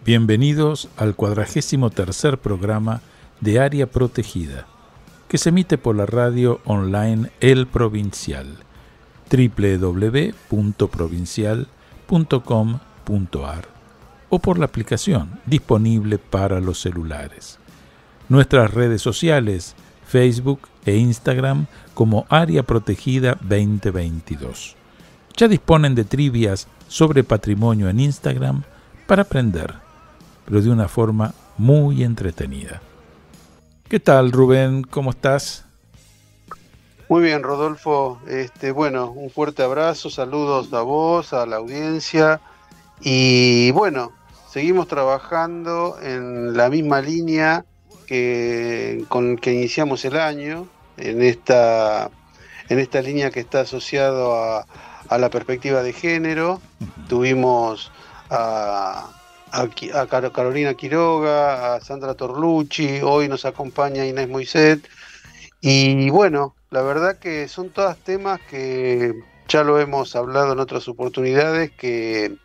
Bienvenidos al 43º programa de Área Protegida, que se emite por la radio online El Provincial, www.provincial.com.ar, o por la aplicación disponible para los celulares. Nuestras redes sociales, Facebook e Instagram como Área Protegida 2022. Ya disponen de trivias sobre patrimonio en Instagram para aprender, pero de una forma muy entretenida. ¿Qué tal, Rubén? ¿Cómo estás? Muy bien, Rodolfo. Bueno, un fuerte abrazo, saludos a vos, a la audiencia. Y bueno, seguimos trabajando en la misma línea con que iniciamos el año, en esta línea que está asociado a la perspectiva de género. Tuvimos a Carolina Quiroga, a Sandra Torlucci, hoy nos acompaña Inés Moiset, y bueno, la verdad que son todos temas que ya lo hemos hablado en otras oportunidades, que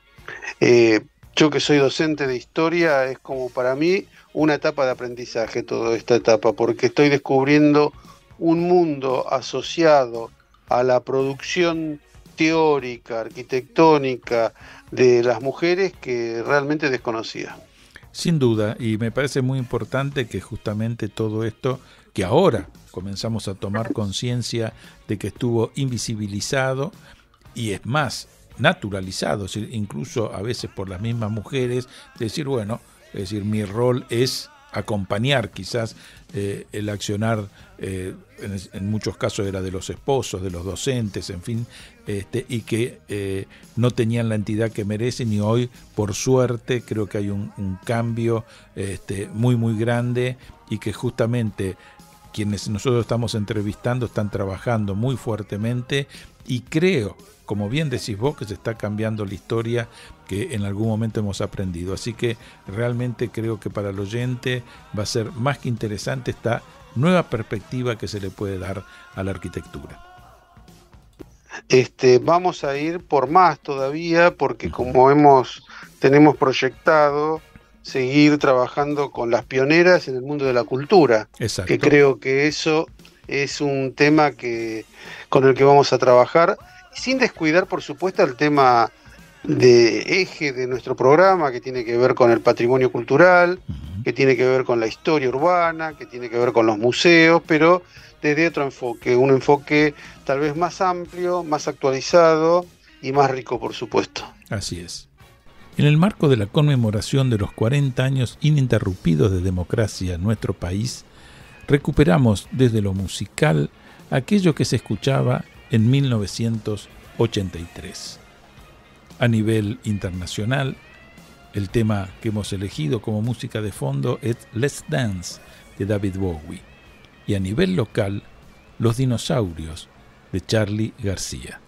yo que soy docente de historia, es como para mí una etapa de aprendizaje toda esta etapa, porque estoy descubriendo un mundo asociado a la producción teórica, arquitectónica de las mujeres que realmente desconocía. Sin duda, y me parece muy importante que justamente todo esto, que ahora comenzamos a tomar conciencia de que estuvo invisibilizado y es más, naturalizado, es decir, incluso a veces por las mismas mujeres, decir, bueno, es decir, mi rol es acompañar quizás el accionar, en muchos casos era de los esposos, de los docentes, en fin, y que no tenían la entidad que merecen, y hoy, por suerte, creo que hay un cambio muy, muy grande, y que justamente quienes nosotros estamos entrevistando están trabajando muy fuertemente, y creo, como bien decís vos, que se está cambiando la historia que en algún momento hemos aprendido. Así que realmente creo que para el oyente va a ser más que interesante esta nueva perspectiva que se le puede dar a la arquitectura. Vamos a ir por más todavía, porque como tenemos proyectado seguir trabajando con las pioneras en el mundo de la cultura. Exacto. Que creo que eso es un tema con el que vamos a trabajar, sin descuidar, por supuesto, el tema de eje de nuestro programa, que tiene que ver con el patrimonio cultural, que tiene que ver con la historia urbana, que tiene que ver con los museos, pero desde otro enfoque, un enfoque tal vez más amplio, más actualizado y más rico, por supuesto. Así es. En el marco de la conmemoración de los 40 años ininterrumpidos de democracia en nuestro país, recuperamos desde lo musical aquello que se escuchaba en 1983. A nivel internacional, el tema que hemos elegido como música de fondo es Let's Dance de David Bowie, y a nivel local, Los Dinosaurios de Charly García.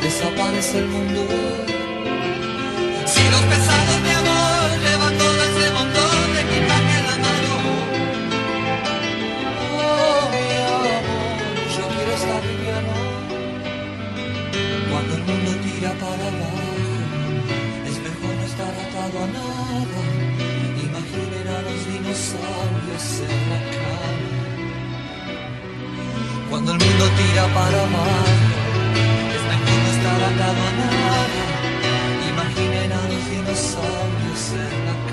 Desaparece el mundo. Si los pesados de amor llevan todo ese montón de equipaje en la mano, Cuando el mundo tira para abajo, es mejor no estar atado a nada. Imaginen a los dinosaurios en la cama.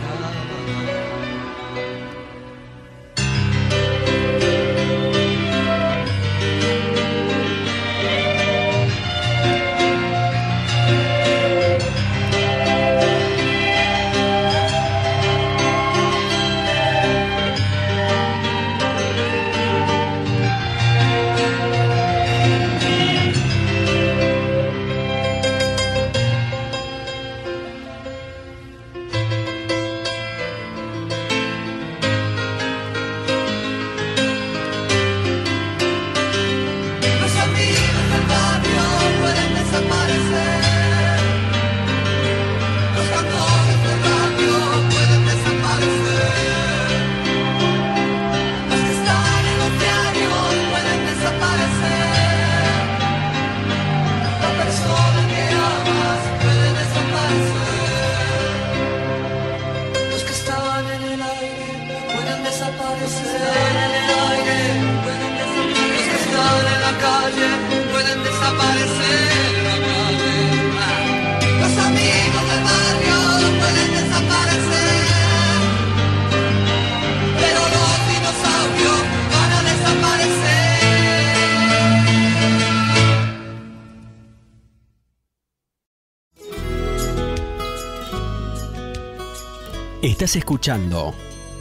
Estás escuchando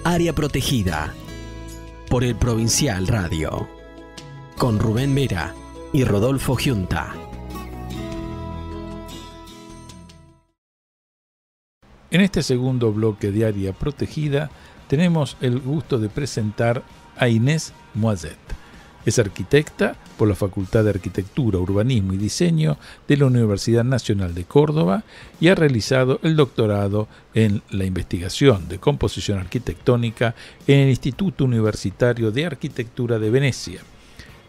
Área Protegida por el Provincial Radio con Rubén Vera y Rodolfo Giunta. En este segundo bloque de Área Protegida tenemos el gusto de presentar a Inés Moiset. Es arquitecta por la Facultad de Arquitectura, Urbanismo y Diseño de la Universidad Nacional de Córdoba y ha realizado el doctorado en la investigación de composición arquitectónica en el Instituto Universitario de Arquitectura de Venecia.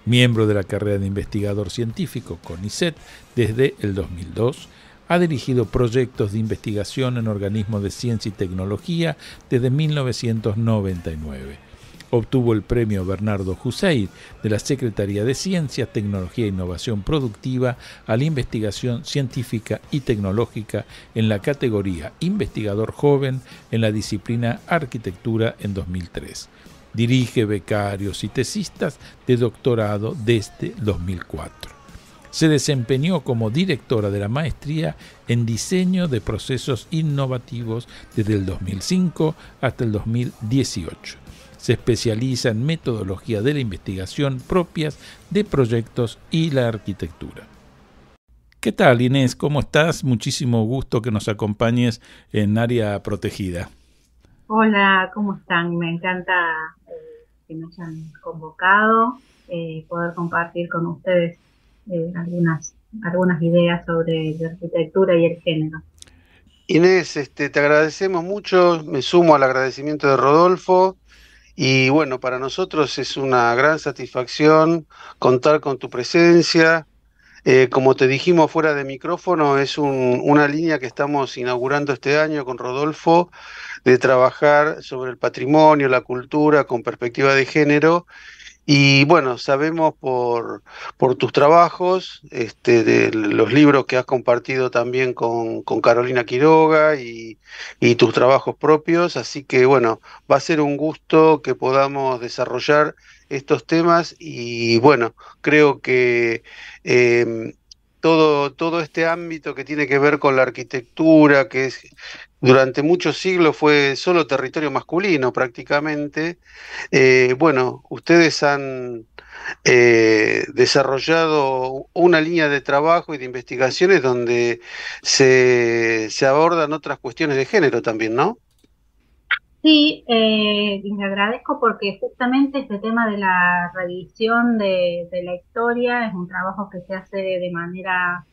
Miembro de la carrera de investigador científico CONICET desde el 2002, ha dirigido proyectos de investigación en organismos de ciencia y tecnología desde 1999. Obtuvo el premio Bernardo Hussein de la Secretaría de Ciencia, Tecnología e Innovación Productiva a la investigación científica y tecnológica en la categoría Investigador Joven en la disciplina Arquitectura en 2003. Dirige becarios y tesistas de doctorado desde 2004. Se desempeñó como directora de la maestría en diseño de procesos innovativos desde el 2005 hasta el 2018. Se especializa en metodología de la investigación propias de proyectos y la arquitectura. ¿Qué tal, Inés? ¿Cómo estás? Muchísimo gusto que nos acompañes en Área Protegida. Hola, ¿cómo están? Me encanta que me hayan convocado, poder compartir con ustedes algunas ideas sobre la arquitectura y el género. Inés, te agradecemos mucho, me sumo al agradecimiento de Rodolfo. Y bueno, para nosotros es una gran satisfacción contar con tu presencia. Como te dijimos fuera de micrófono, es una línea que estamos inaugurando este año con Rodolfo, de trabajar sobre el patrimonio, la cultura, con perspectiva de género. Y bueno, sabemos por tus trabajos, de los libros que has compartido también con Carolina Quiroga y tus trabajos propios, así que bueno, va a ser un gusto que podamos desarrollar estos temas y bueno, creo que todo este ámbito que tiene que ver con la arquitectura, que es, durante muchos siglos fue solo territorio masculino prácticamente. Bueno, ustedes han desarrollado una línea de trabajo y de investigaciones donde se abordan otras cuestiones de género también, ¿no? Sí, les agradezco porque justamente este tema de la revisión de la historia es un trabajo que se hace de manera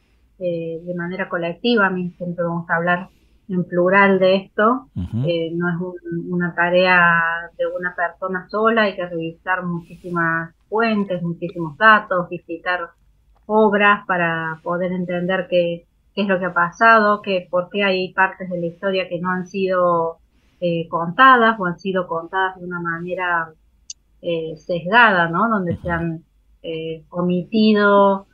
colectiva. A mí siempre vamos a hablar en plural de esto. Uh-huh. No es una tarea de una persona sola, hay que revisar muchísimas fuentes, muchísimos datos, visitar obras para poder entender qué es lo que ha pasado, por qué hay partes de la historia que no han sido contadas o han sido contadas de una manera sesgada, ¿no? Donde se han omitido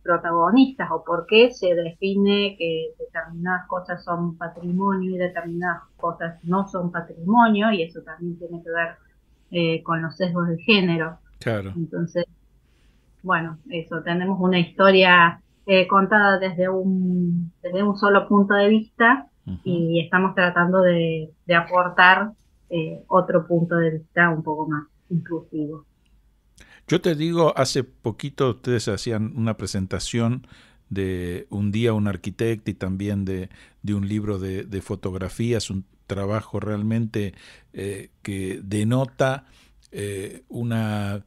protagonistas, o por qué se define que determinadas cosas son patrimonio y determinadas cosas no son patrimonio, y eso también tiene que ver con los sesgos de género. Claro. Entonces, bueno, eso, tenemos una historia contada desde un solo punto de vista, y estamos tratando de aportar otro punto de vista un poco más inclusivo. Yo te digo, hace poquito ustedes hacían una presentación de Un día un arquitecto y también de un libro de fotografías, un trabajo realmente que denota una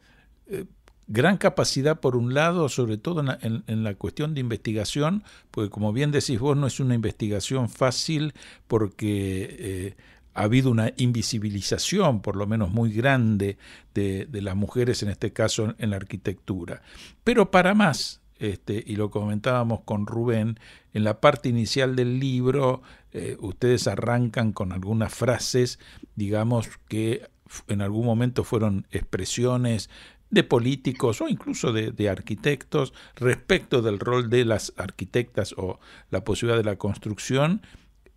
gran capacidad, por un lado, sobre todo en la cuestión de investigación, porque como bien decís vos, no es una investigación fácil porque ha habido una invisibilización, por lo menos muy grande, de las mujeres, en este caso en la arquitectura. Pero para más, y lo comentábamos con Rubén, en la parte inicial del libro, ustedes arrancan con algunas frases, digamos, que en algún momento fueron expresiones de políticos o incluso de arquitectos respecto del rol de las arquitectas o la posibilidad de la construcción,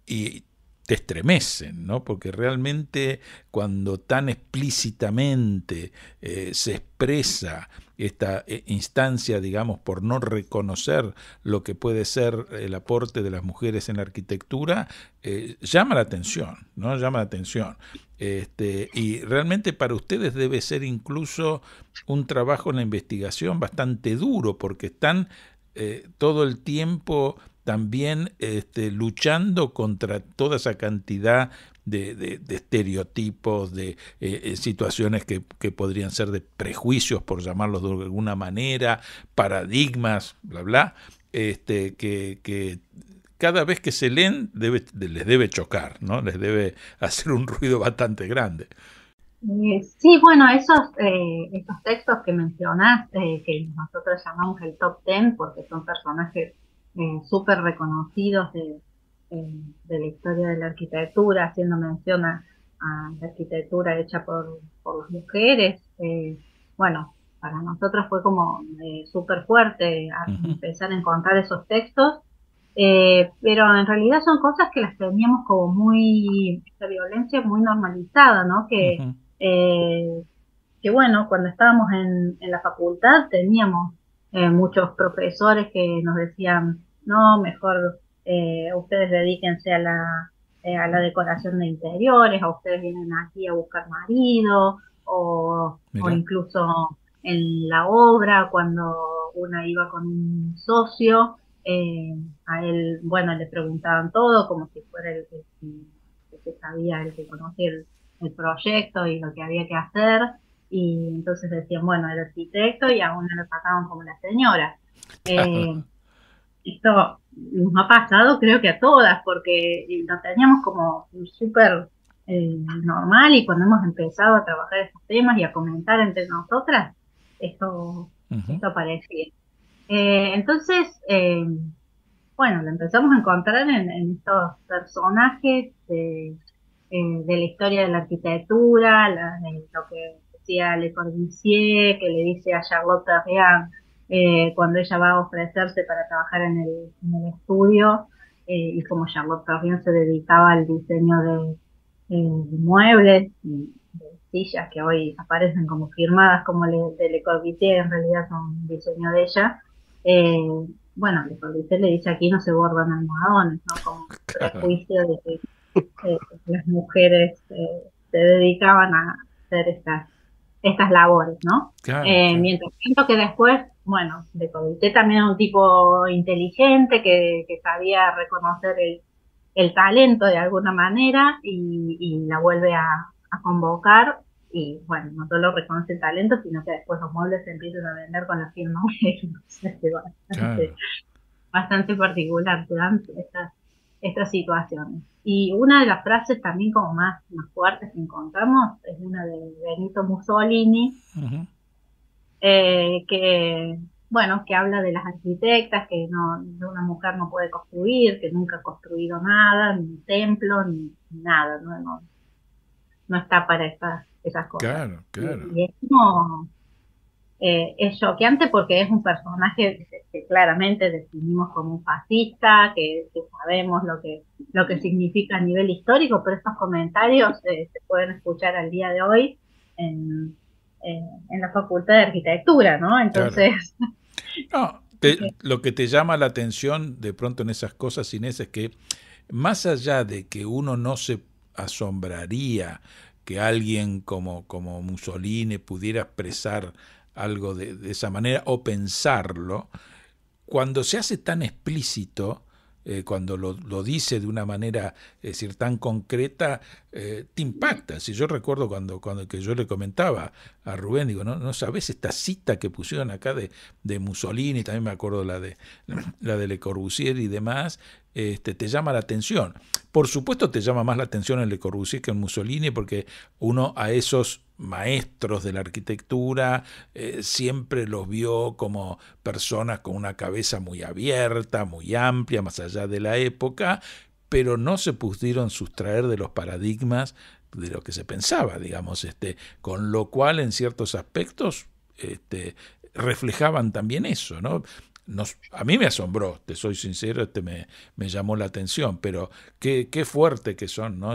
y te estremecen, ¿no? Porque realmente cuando tan explícitamente se expresa esta instancia, digamos, por no reconocer lo que puede ser el aporte de las mujeres en la arquitectura, llama la atención, ¿no? Llama la atención. Y realmente para ustedes debe ser incluso un trabajo en la investigación bastante duro, porque están todo el tiempo también luchando contra toda esa cantidad de estereotipos, de situaciones que podrían ser de prejuicios, por llamarlos de alguna manera, paradigmas, bla, bla, que cada vez que se leen les debe chocar, ¿no? Les debe hacer un ruido bastante grande. Sí, bueno, estos textos que mencionás, que nosotros llamamos el top 10, porque son personajes súper reconocidos de la historia de la arquitectura, haciendo mención a la arquitectura hecha por las mujeres. Bueno, para nosotros fue como súper fuerte empezar a encontrar esos textos, pero en realidad son cosas que las teníamos como esta violencia muy normalizada, ¿no? Que bueno, cuando estábamos en la facultad teníamos muchos profesores que nos decían, no, mejor ustedes dedíquense a la decoración de interiores, o ustedes vienen aquí a buscar marido, o incluso en la obra, cuando una iba con un socio, a él, bueno, le preguntaban todo como si fuera el que sabía, el que conocía el proyecto y lo que había que hacer, y entonces decían, bueno, el arquitecto, y a uno lo trataban como la señora. Esto nos ha pasado, creo que a todas, porque lo teníamos como súper normal, y cuando hemos empezado a trabajar estos temas y a comentar entre nosotras, esto aparecía. Entonces, bueno, lo empezamos a encontrar en estos personajes de la historia de la arquitectura, de lo que decía Le Corbusier, que le dice a Charlotte Perriand cuando ella va a ofrecerse para trabajar en el estudio, y como Charlotte Perriand se dedicaba al diseño de muebles y de sillas que hoy aparecen como firmadas como de Le Corbusier, en realidad son diseño de ella. Bueno, Le Corbusier le dice: aquí no se bordan almohadones, ¿no? Como prejuicio de que las mujeres se dedicaban a hacer estas labores, ¿no? Claro. Mientras tanto que después, bueno, Le Corbusier también era un tipo inteligente que sabía reconocer el talento de alguna manera, y la vuelve a convocar, y bueno, no solo reconoce el talento, sino que después los muebles se empiezan a vender con la firma. Bastante particular durante estas situaciones. Y una de las frases también como más fuertes que encontramos es una de Benito Mussolini, que bueno, que habla de las arquitectas, que una mujer no puede construir, que nunca ha construido nada, ni un templo, ni nada, no está para esas cosas. Claro. Y es como, es choqueante porque es un personaje que claramente definimos como un fascista, que sabemos lo que significa a nivel histórico, pero estos comentarios se pueden escuchar al día de hoy en, en la Facultad de Arquitectura, ¿no? Claro. Entonces, No, lo que te llama la atención de pronto en esas cosas, Inés, es que más allá de que uno no se asombraría que alguien como Mussolini pudiera expresar algo de esa manera o pensarlo, cuando se hace tan explícito, cuando lo dice de una manera, es decir, tan concreta, te impacta. Si yo recuerdo cuando que yo le comentaba a Rubén, digo, no sabes esta cita que pusieron acá de Mussolini, también me acuerdo la de Le Corbusier y demás, te llama la atención. Por supuesto te llama más la atención en Le Corbusier que en Mussolini, porque uno a esos maestros de la arquitectura siempre los vio como personas con una cabeza muy abierta, muy amplia, más allá de la época, pero no se pudieron sustraer de los paradigmas de lo que se pensaba, digamos, con lo cual en ciertos aspectos reflejaban también eso, ¿no? A mí me asombró, te soy sincero, me llamó la atención, pero qué fuerte que son, ¿no?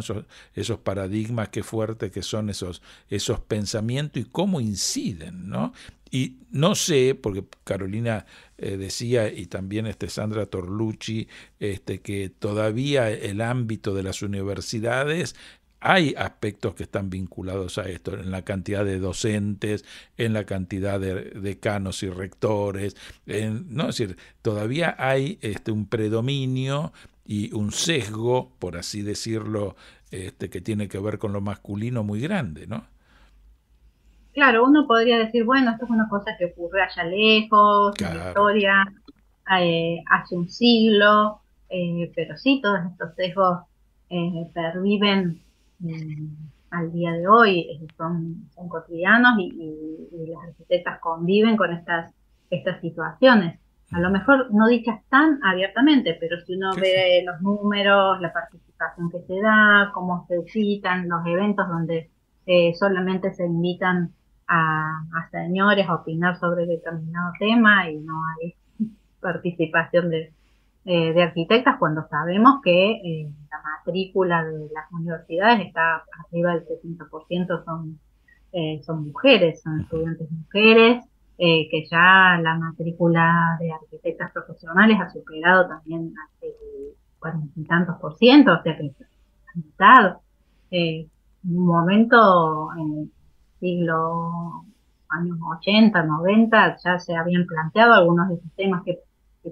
Esos paradigmas, qué fuerte que son esos pensamientos y cómo inciden, ¿no? Y no sé, porque Carolina decía, y también Sandra Torlucci, que todavía el ámbito de las universidades hay aspectos que están vinculados a esto, en la cantidad de docentes, en la cantidad de decanos y rectores, ¿no? Es decir, todavía hay un predominio y un sesgo, por así decirlo, que tiene que ver con lo masculino muy grande, ¿no? claro, uno podría decir, bueno, esto es una cosa que ocurrió allá lejos, en la Claro. historia, hace un siglo, pero sí, todos estos sesgos perviven al día de hoy, son cotidianos y las arquitectas conviven con estas situaciones. A lo mejor no dichas tan abiertamente, pero si uno Sí, sí. ve los números, la participación que se da, cómo se citan los eventos donde solamente se invitan a señores a opinar sobre determinado tema y no hay participación de arquitectas cuando sabemos que la matrícula de las universidades está arriba del 70% son mujeres, son estudiantes mujeres, que ya la matrícula de arquitectas profesionales ha superado también el 40 y tantos por ciento, o sea que ha aumentado. En un momento, en el siglo años 80, 90, ya se habían planteado algunos de esos temas que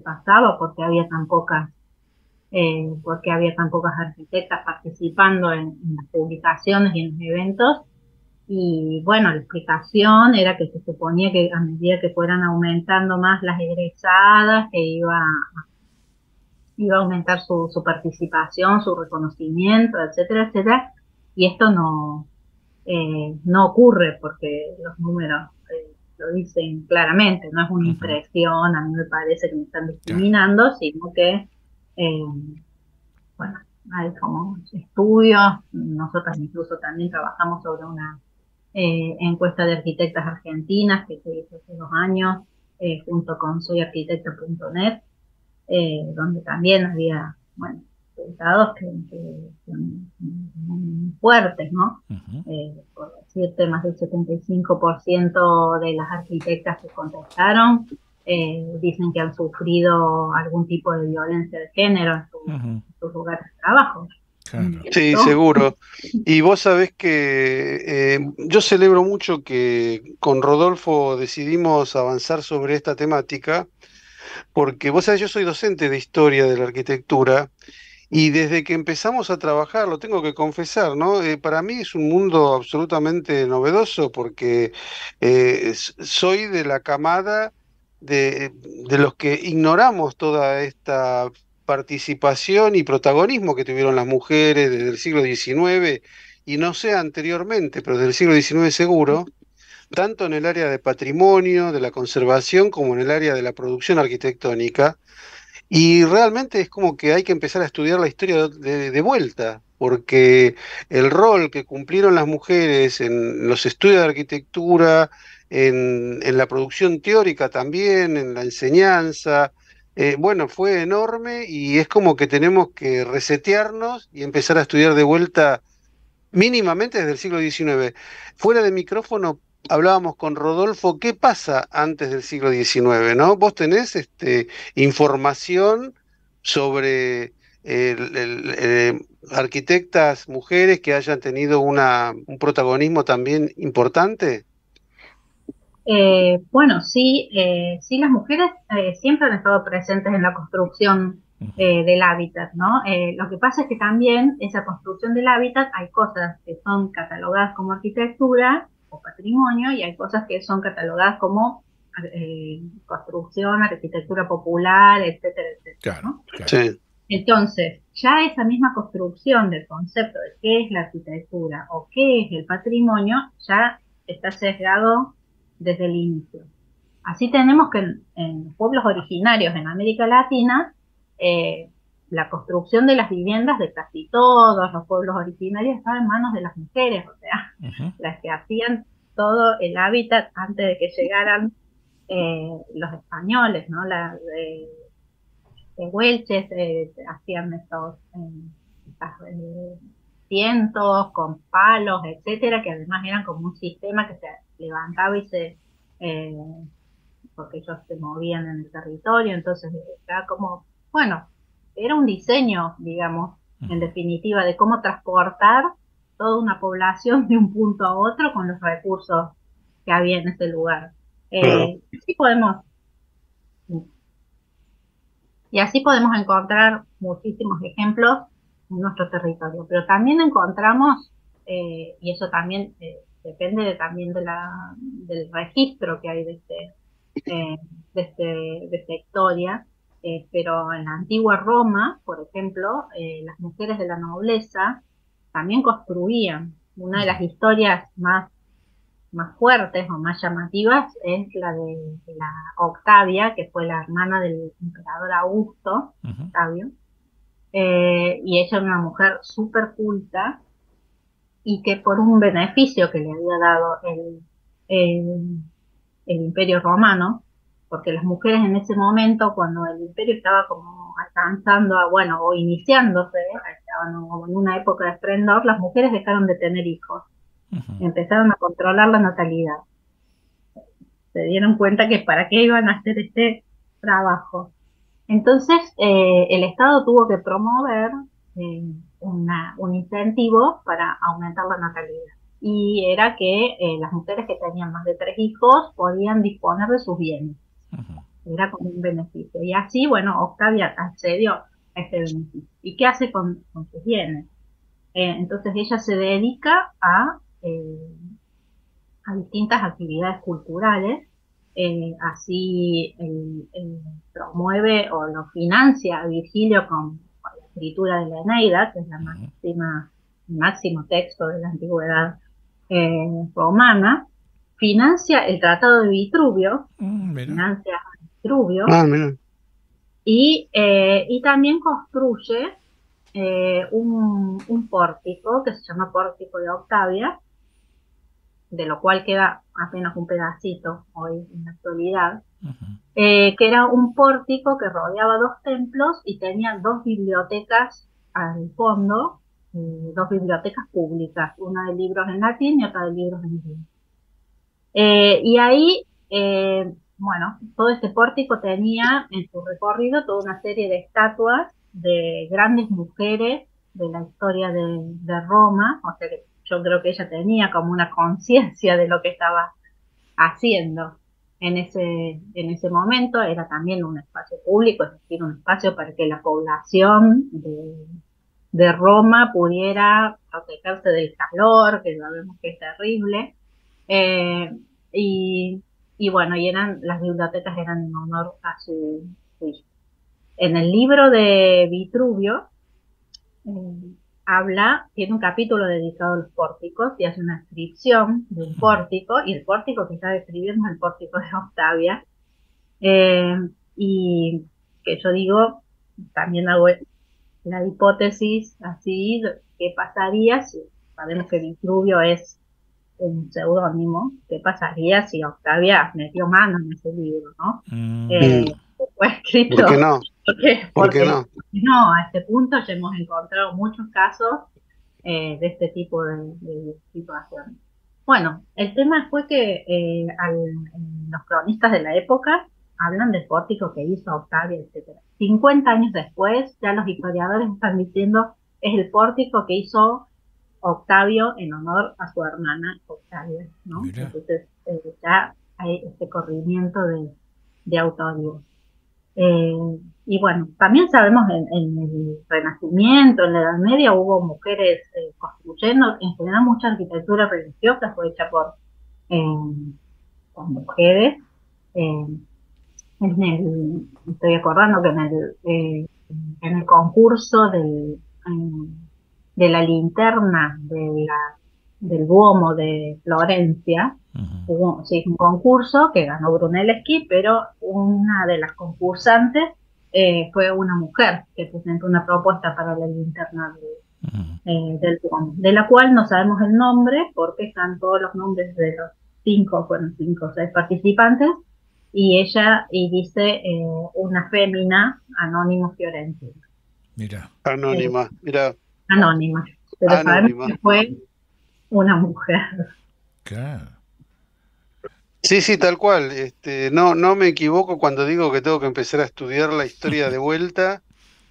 pasaba porque había tan pocas arquitectas participando en las publicaciones y en los eventos. Y bueno, la explicación era que se suponía que a medida que fueran aumentando más las egresadas, que iba a aumentar su participación, su reconocimiento, etcétera, etcétera. Y esto no ocurre porque los números lo dicen claramente, no es una Ujú. impresión, a mí me parece que me están Claro. discriminando, sino que, eh, bueno, hay como estudios, nosotros incluso también trabajamos sobre una encuesta de arquitectas argentinas que se hizo hace 2 años junto con soyarquitecta.net, donde también había, bueno, resultados que son muy fuertes, ¿no? Ujú. Por decirte, más del 75% de las arquitectas que contestaron dicen que han sufrido algún tipo de violencia de género Ujú. en sus lugares de trabajo. Claro. Sí, Esto, seguro. Y vos sabés que yo celebro mucho que con Rodolfo decidimos avanzar sobre esta temática, porque vos sabés, yo soy docente de historia de la arquitectura y desde que empezamos a trabajar, lo tengo que confesar, ¿no? Para mí es un mundo absolutamente novedoso porque soy de la camada de los que ignoramos toda esta participación y protagonismo que tuvieron las mujeres desde el siglo XIX, y no sé anteriormente, pero desde el siglo XIX seguro, tanto en el área de patrimonio, de la conservación, como en el área de la producción arquitectónica. Y realmente es como que hay que empezar a estudiar la historia de vuelta, porque el rol que cumplieron las mujeres en los estudios de arquitectura, en la producción teórica también, en la enseñanza. Bueno, fue enorme y es como que tenemos que resetearnos y empezar a estudiar de vuelta mínimamente desde el siglo XIX. Fuera de micrófono hablábamos con Rodolfo, ¿qué pasa antes del siglo XIX, ¿no? ¿Vos tenés información sobre arquitectas mujeres que hayan tenido un protagonismo también importante? Bueno, sí, sí, las mujeres siempre han estado presentes en la construcción del hábitat, ¿no? Lo que pasa es que también esa construcción del hábitat hay cosas que son catalogadas como arquitectura o patrimonio y hay cosas que son catalogadas como construcción, arquitectura popular, etcétera, etcétera, Claro, ¿no? claro. Sí, Entonces, ya esa misma construcción del concepto de qué es la arquitectura o qué es el patrimonio ya está sesgado desde el inicio. Así tenemos que en pueblos originarios en América Latina, eh, la construcción de las viviendas de casi todos los pueblos originarios estaba en manos de las mujeres, o sea, Ujú. las que hacían todo el hábitat antes de que llegaran los españoles, ¿no? Güelches hacían estas, cientos con palos, etcétera, que además eran como un sistema que se levantaba y eh, porque ellos se movían en el territorio, entonces era como, bueno, era un diseño, digamos, en definitiva, de cómo transportar toda una población de un punto a otro con los recursos que había en ese lugar. claro. Sí podemos Y así podemos encontrar muchísimos ejemplos en nuestro territorio, pero también encontramos, y eso también depende también del registro que hay eh, de esta historia, pero en la antigua Roma, por ejemplo, las mujeres de la nobleza también construían. Una de las historias más fuertes o más llamativas es la de la Octavia, que fue la hermana del emperador Augusto, Ujú. Octavio, y ella era una mujer súper culta y que por un beneficio que le había dado el, el Imperio Romano, porque las mujeres en ese momento, cuando el imperio estaba como alcanzando a, bueno, o iniciándose, estaban como en una época de esplendor, las mujeres dejaron de tener hijos, empezaron a controlar la natalidad, se dieron cuenta que para qué iban a hacer este trabajo. Entonces, el Estado tuvo que promover eh, un incentivo para aumentar la natalidad. Y era que las mujeres que tenían más de 3 hijos podían disponer de sus bienes. Era como un beneficio. Y así, bueno, Octavia accedió a este beneficio. ¿Y qué hace con sus bienes? Entonces ella se dedica a distintas actividades culturales, así promueve o lo financia a Virgilio con la escritura de la Eneida, que es la el máximo texto de la antigüedad romana, financia el Tratado de Vitruvio, Mira. financia a Vitruvio, Ah, mira. y también construye un pórtico que se llama Pórtico de Octavia, de lo cual queda apenas un pedacito hoy en la actualidad, que era un pórtico que rodeaba 2 templos y tenía 2 bibliotecas al fondo, dos bibliotecas públicas, una de libros en latín y otra de libros en griego. Y ahí, bueno, todo este pórtico tenía en su recorrido toda una serie de estatuas de grandes mujeres de la historia de Roma, o sea que yo creo que ella tenía como una conciencia de lo que estaba haciendo en ese momento. Era también un espacio público, es decir, un espacio para que la población de Roma pudiera protegerse del calor, que sabemos que es terrible. Eh, y, y bueno, las bibliotecas eran en honor a su hija. En el libro de Vitruvio, tiene un capítulo dedicado a los pórticos y hace una descripción de un pórtico, y el pórtico que está describiendo es el pórtico de Octavia, eh, y que yo digo, también hago la hipótesis así, ¿qué pasaría si sabemos que Vitruvio es un seudónimo, ¿qué pasaría si Octavia metió mano en ese libro, ¿no? Mm, Mm, Fue ¿por escrito qué no? ¿Por qué porque no? no, a este punto ya hemos encontrado muchos casos de este tipo de situaciones. Bueno, el tema fue que los cronistas de la época hablan del pórtico que hizo Octavia, etcétera. 50 años después, ya los historiadores están diciendo es el pórtico que hizo Octavio en honor a su hermana Octavia, ¿no? mira. Entonces ya hay este corrimiento de autoría. Y bueno, también sabemos en el Renacimiento, en la Edad Media, hubo mujeres construyendo, en general mucha arquitectura religiosa fue hecha eh, por mujeres. Eh, estoy acordando que en el concurso de la linterna del Duomo de Florencia, Ujú. se hizo un concurso que ganó Brunelleschi, pero una de las concursantes fue una mujer que presentó una propuesta para la linterna Ujú. del Duomo, de la cual no sabemos el nombre porque están todos los nombres de los cinco o seis participantes, y dice una fémina anónimo fiorentina, Mira. eh, Anónima, mira, anónima, pero sabemos anónima. que fue una mujer. Claro. Sí, sí, tal cual. No, no me equivoco cuando digo que tengo que empezar a estudiar la historia de vuelta,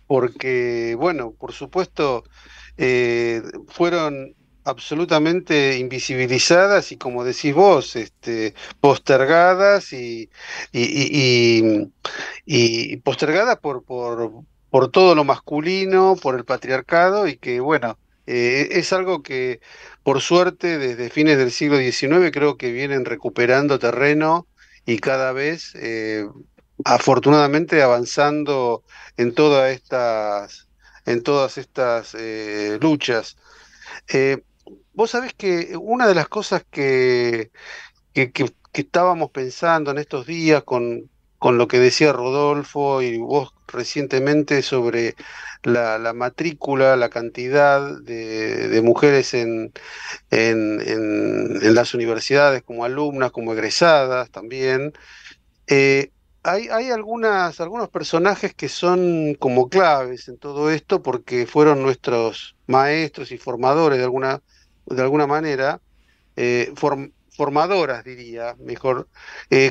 porque, bueno, por supuesto, fueron absolutamente invisibilizadas y, como decís vos, postergadas y postergadas por todo lo masculino, por el patriarcado y que, bueno, es algo que, por suerte, desde fines del siglo XIX creo que vienen recuperando terreno y cada vez, afortunadamente, avanzando en en todas estas luchas. Eh, Vos sabés que una de las cosas que estábamos pensando en estos días con lo que decía Rodolfo y vos recientemente sobre la matrícula, la cantidad de mujeres en las universidades como alumnas, como egresadas también. eh, hay algunos personajes que son como claves en todo esto porque fueron nuestros maestros y formadores de alguna manera, formadoras diría, mejor,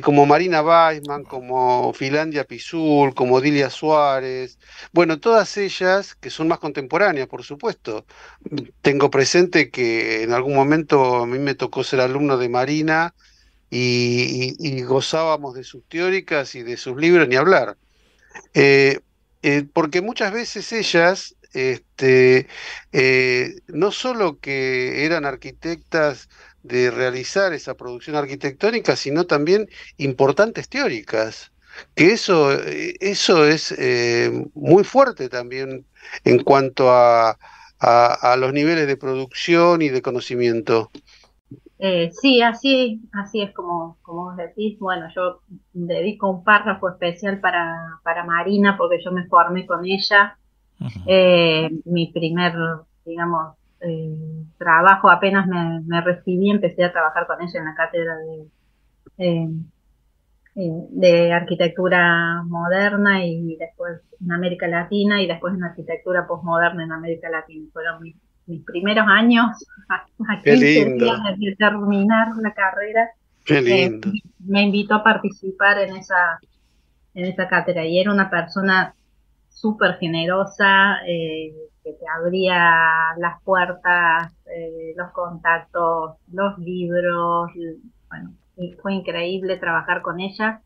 como Marina Weissman, como Filandia Pisul, como Dilia Suárez, bueno, todas ellas que son más contemporáneas, por supuesto. Tengo presente que en algún momento a mí me tocó ser alumno de Marina y gozábamos de sus teóricas y de sus libros, ni hablar. Eh, Porque muchas veces ellas, no solo que eran arquitectas de realizar esa producción arquitectónica, sino también importantes teóricas, que eso es muy fuerte también en cuanto a los niveles de producción y de conocimiento. Sí, así es como vos decís. Bueno, yo dedico un párrafo especial para Marina porque yo me formé con ella. Ujú. Mi primer, digamos, trabajo, apenas me recibí, empecé a trabajar con ella en la cátedra eh, de arquitectura moderna y después en América Latina y después en arquitectura posmoderna en América Latina. Fueron mis primeros años, a Qué 15 días lindo, de terminar la carrera. qué eh, lindo. Me invitó a participar en esa cátedra y era una persona súper generosa, que te abría las puertas, los contactos, los libros. Bueno, y fue increíble trabajar con ella.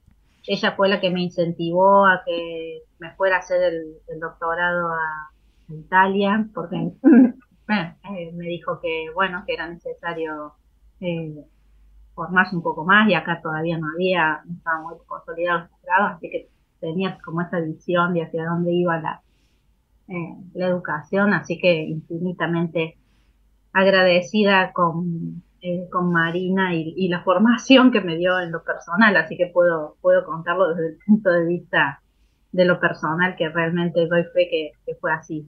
Ella fue la que me incentivó a que me fuera a hacer el doctorado a Italia, porque bueno, me dijo que, bueno, que era necesario eh, formarse un poco más y acá todavía no estaba muy consolidado el doctorado, así que tenía como esa visión de hacia dónde iba la educación, así que infinitamente agradecida con Marina y la formación que me dio en lo personal, así que puedo contarlo desde el punto de vista de lo personal, que realmente doy fe que fue así,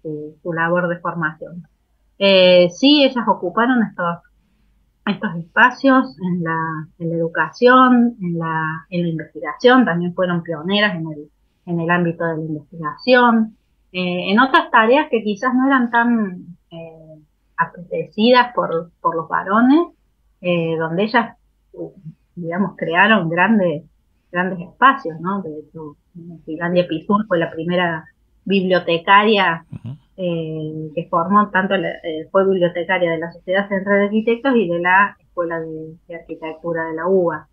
su labor de formación. Sí, ellas ocuparon estos espacios en la educación, en la investigación, también fueron pioneras en el ámbito de la investigación, en otras tareas que quizás no eran tan apetecidas por los varones, donde ellas, digamos, crearon grandes espacios, ¿no? De hecho, Finlandia Pisur fue la primera bibliotecaria que formó fue bibliotecaria de la Sociedad Central de Arquitectos y de la Escuela de Arquitectura de la UBA.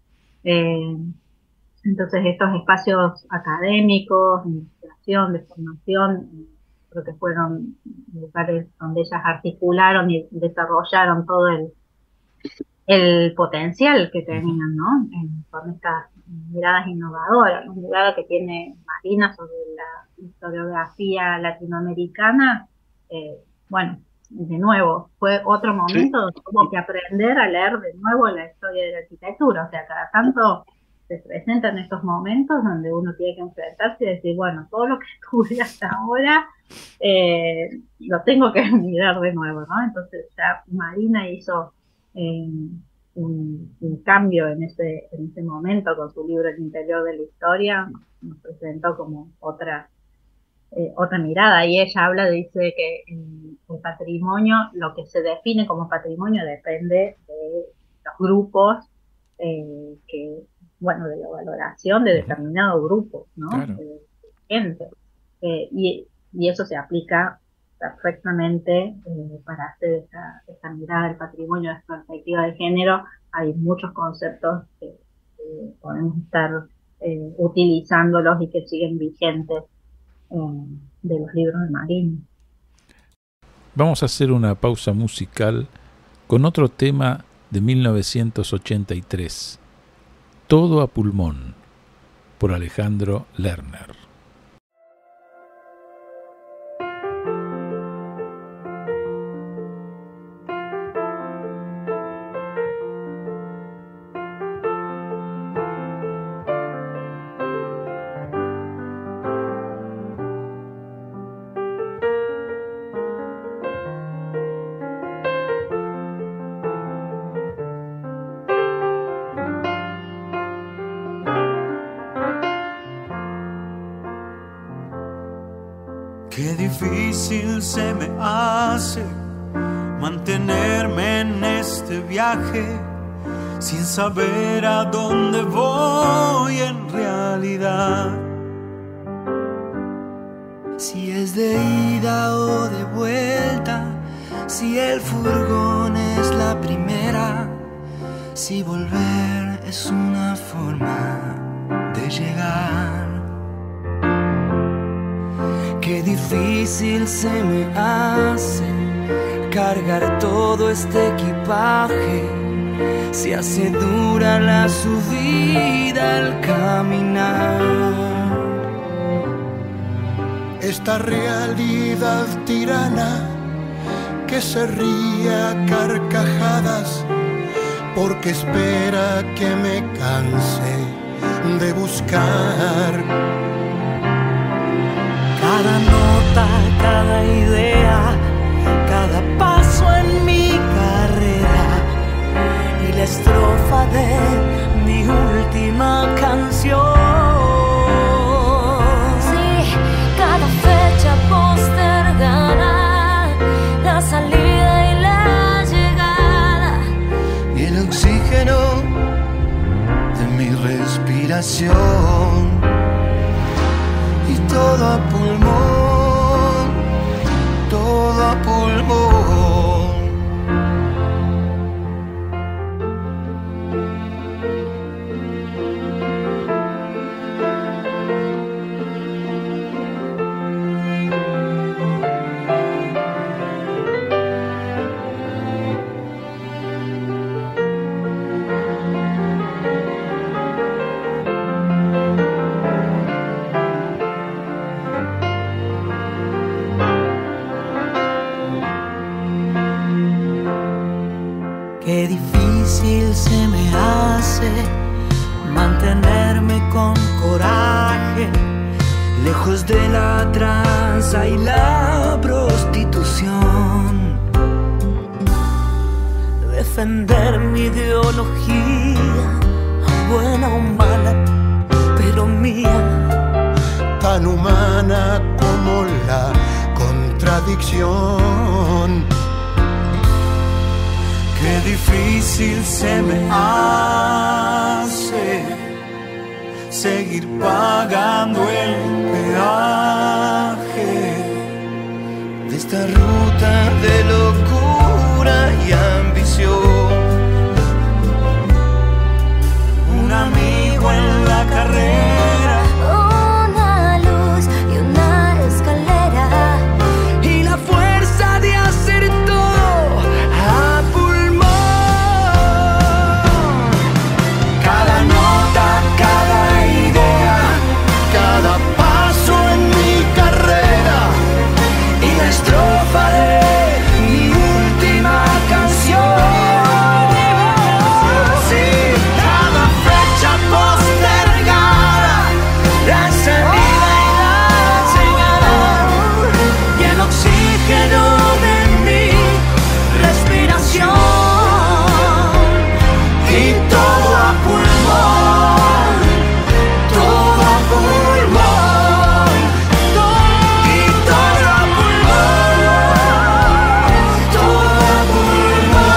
Entonces estos espacios académicos, de investigación, de formación, creo que fueron lugares donde ellas articularon y desarrollaron todo el potencial que tenían, ¿no? Con estas miradas innovadoras, una mirada que tiene Marina sobre la historiografía latinoamericana. Bueno, de nuevo, fue otro momento donde tuvo que aprender a leer de nuevo la historia de la arquitectura. O sea, cada tanto se presentan estos momentos donde uno tiene que enfrentarse y decir, bueno, todo lo que estudié hasta ahora lo tengo que mirar de nuevo, ¿no? Entonces ya Marina hizo un cambio en ese momento con su libro El interior de la historia, nos presentó como otra mirada, y ella dice que el patrimonio, lo que se define como patrimonio depende de los grupos que, bueno, de la valoración de determinados grupos, ¿no? Claro. De gente. Y eso se aplica perfectamente para hacer esta mirada del patrimonio desde perspectiva de género. Hay muchos conceptos que podemos estar utilizándolos y que siguen vigentes de los libros de Marina. Vamos a hacer una pausa musical con otro tema de 1983, Todo a pulmón, por Alejandro Lerner. Qué difícil se me hace mantenerme en este viaje sin saber a dónde voy en realidad. Si es de ida o de vuelta, si el furgón es la primera, si volver es una forma de llegar. Qué difícil se me hace cargar todo este equipaje, se hace dura la subida al caminar. Esta realidad tirana que se ríe a carcajadas porque espera que me canse de buscar. Cada nota, cada idea, cada paso en mi carrera y la estrofa de mi última canción. Sí, cada fecha postergada, la salida y la llegada y el oxígeno de mi respiración. Todo a pulmón, todo a pulmón. Qué difícil se me hace mantenerme con coraje, lejos de la tranza y la prostitución. defender mi ideología, buena o mala, pero mía, tan humana como la contradicción. Qué difícil se me hace seguir pagando el peaje de esta ruta de locura y ambición. Un amigo en la carrera, Una luz y una escalera. y la fuerza de hacer todo a pulmón. Cada nota, cada idea, cada paso en mi carrera y la estrofa de mi última canción. Sí, cada fecha postergada, la salida y la llegada, y el oxígeno de mi respiración, y todo a pulmón, todo a pulmón, y todo a pulmón, todo a pulmón.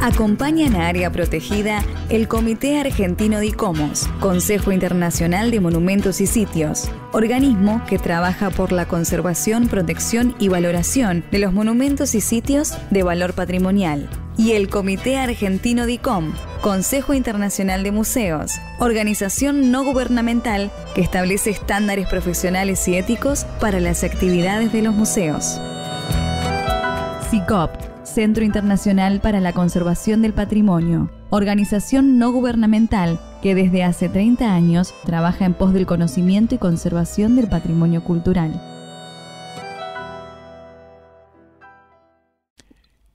Acompañan a Área Protegida el Comité Argentino de ICOMOS, Consejo Internacional de Monumentos y Sitios, organismo que trabaja por la conservación, protección y valoración de los monumentos y sitios de valor patrimonial. Y el Comité Argentino de ICOM, Consejo Internacional de Museos, organización no gubernamental que establece estándares profesionales y éticos para las actividades de los museos. CICOP, Centro Internacional para la Conservación del Patrimonio, organización no gubernamental que desde hace 30 años trabaja en pos del conocimiento y conservación del patrimonio cultural.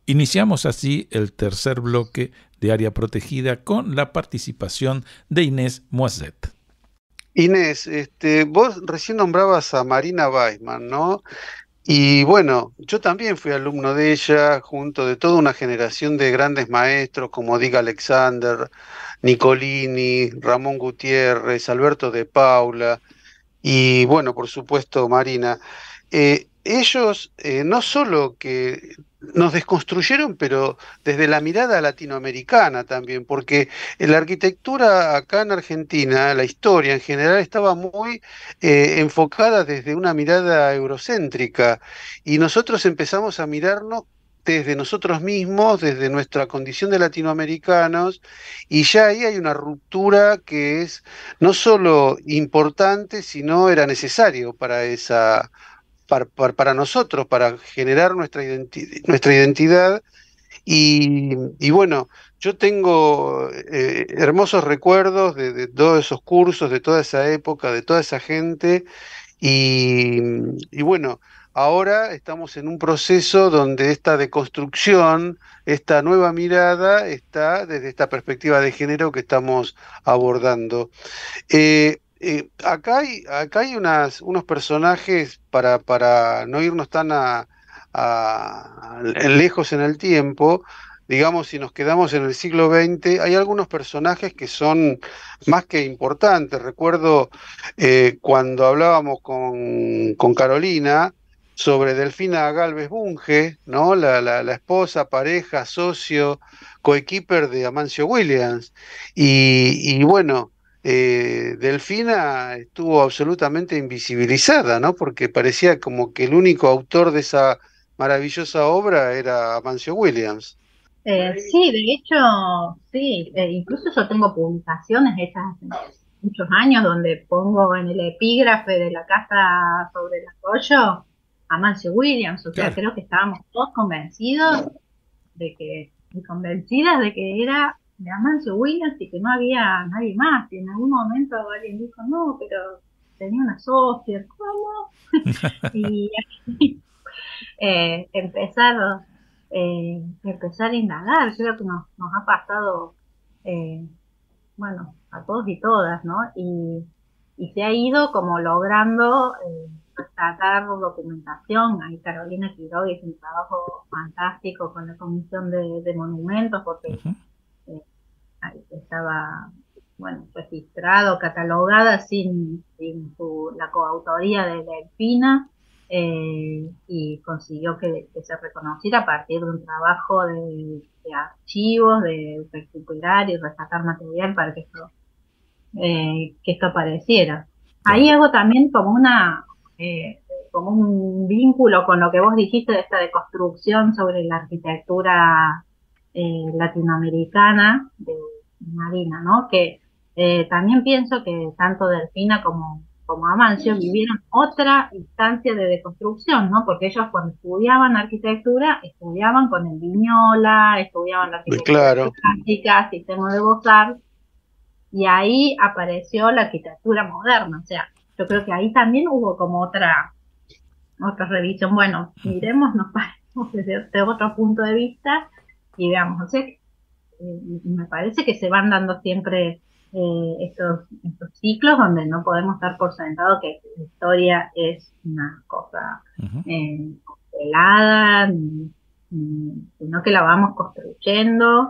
Iniciamos así el tercer bloque de Área Protegida con la participación de Inés Moisset. Inés, vos recién nombrabas a Marina Weissman, ¿no? Y bueno, yo también fui alumno de ella, junto de toda una generación de grandes maestros como Dick Alexander, Nicolini, Ramón Gutiérrez, Alberto de Paula y bueno, por supuesto Marina. Ellos no solo que nos desconstruyeron, pero desde la mirada latinoamericana también, porque la arquitectura acá en Argentina, la historia en general, estaba muy enfocada desde una mirada eurocéntrica y nosotros empezamos a mirarnos desde nosotros mismos, desde nuestra condición de latinoamericanos, y ya ahí hay una ruptura que es no solo importante, sino era necesario para esa para nosotros, para generar nuestra identidad. Y bueno, yo tengo hermosos recuerdos de todos esos cursos, de toda esa época, de toda esa gente. Y, y bueno, ahora estamos en un proceso donde esta deconstrucción, esta nueva mirada, está desde esta perspectiva de género que estamos abordando. Acá hay unos personajes para no irnos tan lejos en el tiempo, digamos, si nos quedamos en el siglo XX, hay algunos personajes que son más que importantes. Recuerdo cuando hablábamos con Carolina sobre Delfina Gálvez Bunge, ¿no? La esposa, pareja, socio, coequiper de Amancio Williams. Y bueno. Delfina estuvo absolutamente invisibilizada, ¿no? Porque parecía como que el único autor de esa maravillosa obra era Amancio Williams. Sí, de hecho, sí, incluso yo tengo publicaciones hechas hace muchos años donde pongo en el epígrafe de la casa sobre el arroyo Amancio Williams, o sea, Claro. creo que estábamos todos convencidas de que era de Amancio Williams y que no había nadie más. Y en algún momento alguien dijo, no, pero tenía una socia, ¿cómo? Y empezar, empezar a indagar, creo que nos ha pasado, bueno, a todos y todas, ¿no? Y se ha ido como logrando rescatar documentación. Ahí Carolina Quiroga hizo un trabajo fantástico con la Comisión de Monumentos, porque ahí estaba, bueno, registrado, catalogada sin la coautoría de Delfina, y consiguió que se reconociera a partir de un trabajo de archivos, de recuperar y rescatar material para que esto apareciera. Ahí hago también como un vínculo con lo que vos dijiste de esta deconstrucción sobre la arquitectura latinoamericana de Marina, ¿no? Que también pienso que tanto Delfina como Amancio vivieron otra instancia de deconstrucción, ¿no? Porque ellos cuando estudiaban arquitectura, estudiaban con el Viñola, estudiaban la arquitectura clásica, sistema de Beaux-Arts, y ahí apareció la arquitectura moderna. O sea, yo creo que ahí también hubo como otra revisión. Bueno, miremosnos desde otro punto de vista y veamos. O sea, me parece que se van dando siempre estos ciclos donde no podemos dar por sentado que la historia es una cosa helada, sino que la vamos construyendo,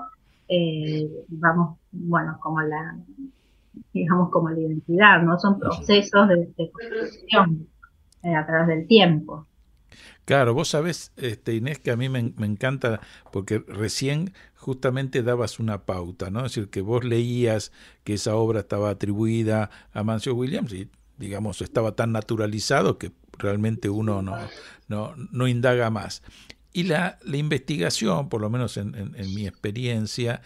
vamos, bueno, digamos como la identidad, ¿no? Son procesos de construcción a través del tiempo. Claro, vos sabés, Inés, que a mí me encanta, porque recién justamente dabas una pauta, ¿no? Es decir, que vos leías que esa obra estaba atribuida a Amancio Williams y, digamos, estaba tan naturalizado que realmente uno no indaga más. Y la investigación, por lo menos en mi experiencia,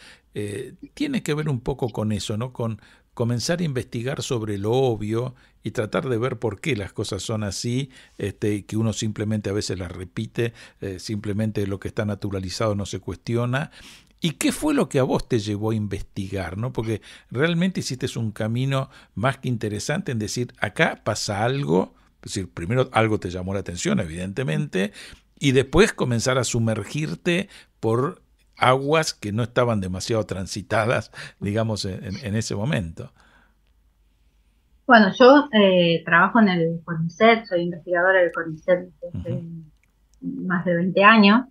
tiene que ver un poco con eso, ¿no? Con comenzar a investigar sobre lo obvio y tratar de ver por qué las cosas son así, que uno simplemente a veces las repite, simplemente lo que está naturalizado no se cuestiona. ¿Y qué fue lo que a vos te llevó a investigar, ¿no? Porque realmente hiciste un camino más que interesante en decir, acá pasa algo, es decir, primero algo te llamó la atención, evidentemente, y después comenzar a sumergirte por aguas que no estaban demasiado transitadas, digamos, en ese momento. Bueno, yo trabajo en el CONICET, soy investigadora del CONICET desde más de 20 años,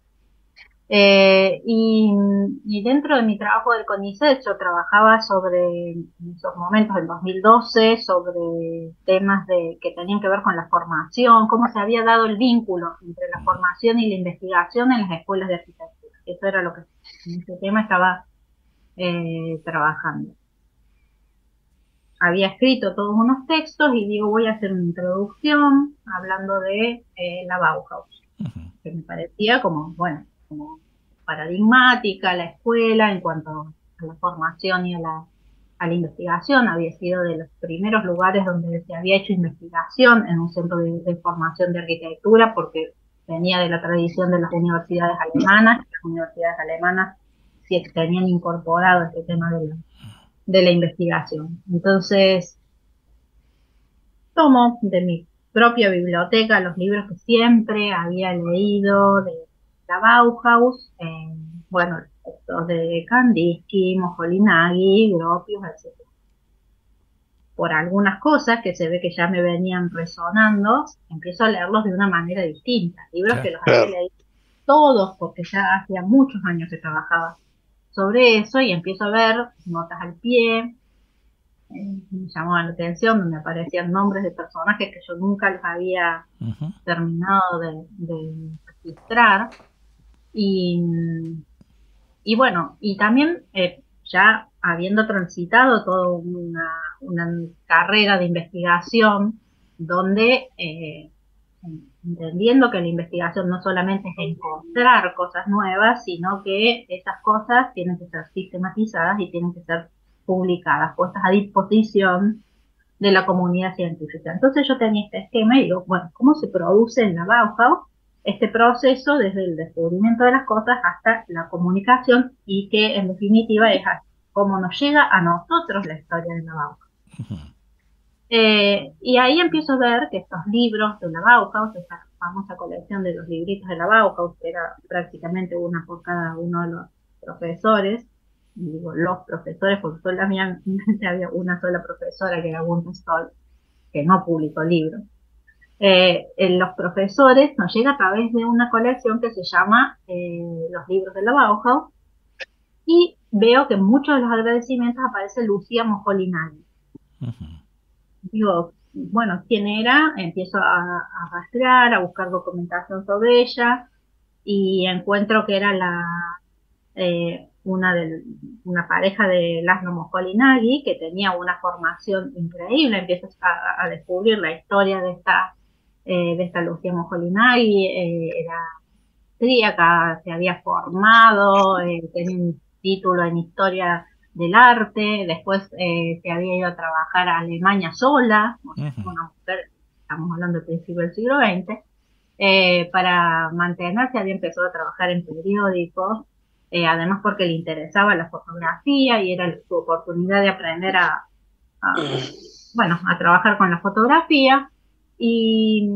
y dentro de mi trabajo del CONICET yo trabajaba en esos momentos, en 2012, sobre temas que tenían que ver con la formación, cómo se había dado el vínculo entre la formación y la investigación en las escuelas de arquitectura. Eso era lo que en ese tema estaba trabajando. Había escrito todos unos textos y digo, voy a hacer una introducción hablando de la Bauhaus, que me parecía como paradigmática la escuela en cuanto a la formación y a la investigación. Había sido de los primeros lugares donde se había hecho investigación en un centro de formación de arquitectura, porque venía de la tradición de las universidades alemanas. Las universidades alemanas sí tenían incorporado este tema de la investigación. Entonces, tomo de mi propia biblioteca los libros que siempre había leído de la Bauhaus, bueno, estos de Kandinsky, Moholy-Nagy, Gropius, etc. Por algunas cosas que se ve que ya me venían resonando, empiezo a leerlos de una manera distinta. Libros que los había leído todos, porque ya hacía muchos años que trabajaba sobre eso, y empiezo a ver notas al pie, me llamaba la atención, donde aparecían nombres de personajes que yo nunca los había terminado de registrar, y bueno, y también ya habiendo transitado toda una carrera de investigación, donde entendiendo que la investigación no solamente es encontrar cosas nuevas, sino que esas cosas tienen que ser sistematizadas y tienen que ser publicadas, puestas a disposición de la comunidad científica. Entonces yo tenía este esquema y digo, bueno, ¿cómo se produce en la Bauhaus este proceso desde el descubrimiento de las cosas hasta la comunicación, y que en definitiva es cómo nos llega a nosotros la historia de la Bauhaus. Y ahí empiezo a ver que estos libros de la Bauhaus, esta famosa colección de los libritos de la Bauhaus, que era prácticamente una por cada uno de los profesores, y digo los profesores porque solamente había una sola profesora, que era Gunther Stolz, que no publicó libros. Los profesores nos llega a través de una colección que se llama Los libros de la Bauhaus, y veo que en muchos de los agradecimientos aparece Lucía Moholy-Nagy. Digo, bueno, ¿quién era? Empiezo a rastrear, a buscar documentación sobre ella, y encuentro que era una pareja de Laszlo Moholy-Nagy, que tenía una formación increíble. Empiezo a descubrir la historia de esta Lucía Moholy-Nagy. Era austríaca, se había formado, tenía un título en historia del arte, después se había ido a trabajar a Alemania sola, una mujer, estamos hablando del principio del siglo XX, para mantenerse. Había empezado a trabajar en periódicos, además porque le interesaba la fotografía y era su oportunidad de aprender a trabajar con la fotografía, y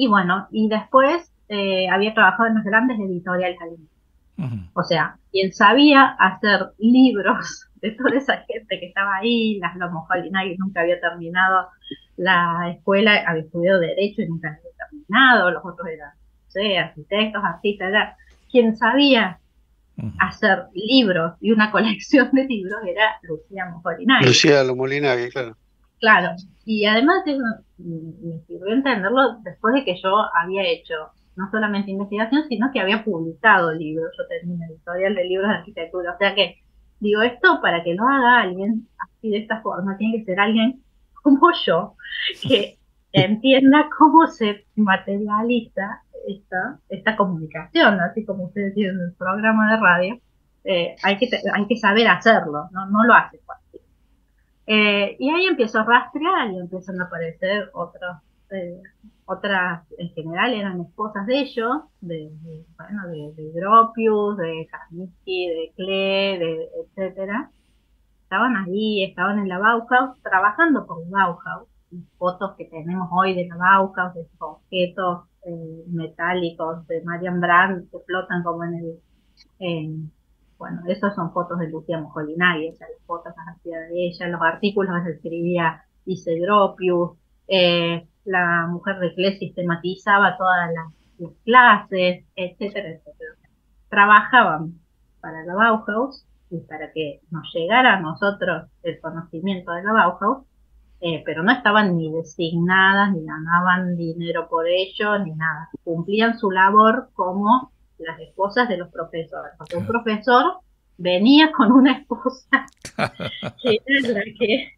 bueno, y después había trabajado en las grandes editoriales alemanas. O sea, quien sabía hacer libros de toda esa gente que estaba ahí. Laszlo Moholy-Nagy nunca había terminado la escuela, había estudiado Derecho y nunca había terminado, los otros eran, no sé, arquitectos, artistas, era quien sabía hacer libros y una colección de libros era Lucía Moholy-Nagy. Lucía Moholy-Nagy, claro. Claro, y además me sirvió entenderlo después de que yo había hecho no solamente investigación, sino que había publicado libros. Yo tenía una editorial de libros de arquitectura, o sea que, digo, esto para que lo haga alguien así de esta forma, tiene que ser alguien como yo, que entienda cómo se materializa esta comunicación, así como ustedes tienen el programa de radio. Hay que saber hacerlo, no lo hace fácil. Y ahí empiezo a rastrear y empiezan a aparecer otras, en general eran esposas de ellos, de Gropius, de Kazmitsky, de Klee, etcétera. Estaban ahí, estaban en la Bauhaus, trabajando por la Bauhaus. Fotos que tenemos hoy de la Bauhaus, de estos objetos metálicos de Marian Brandt que flotan como bueno, esas son fotos de Lucía Moholy-Nagy, las fotos las hacía de ella, los artículos las escribía Lise Gropius. La mujer de Klee sistematizaba todas las clases, etcétera, etcétera. Trabajaban para la Bauhaus, y para que nos llegara a nosotros el conocimiento de la Bauhaus, pero no estaban ni designadas, ni ganaban dinero por ello, ni nada. Cumplían su labor como las esposas de los profesores, porque un profesor venía con una esposa que era la que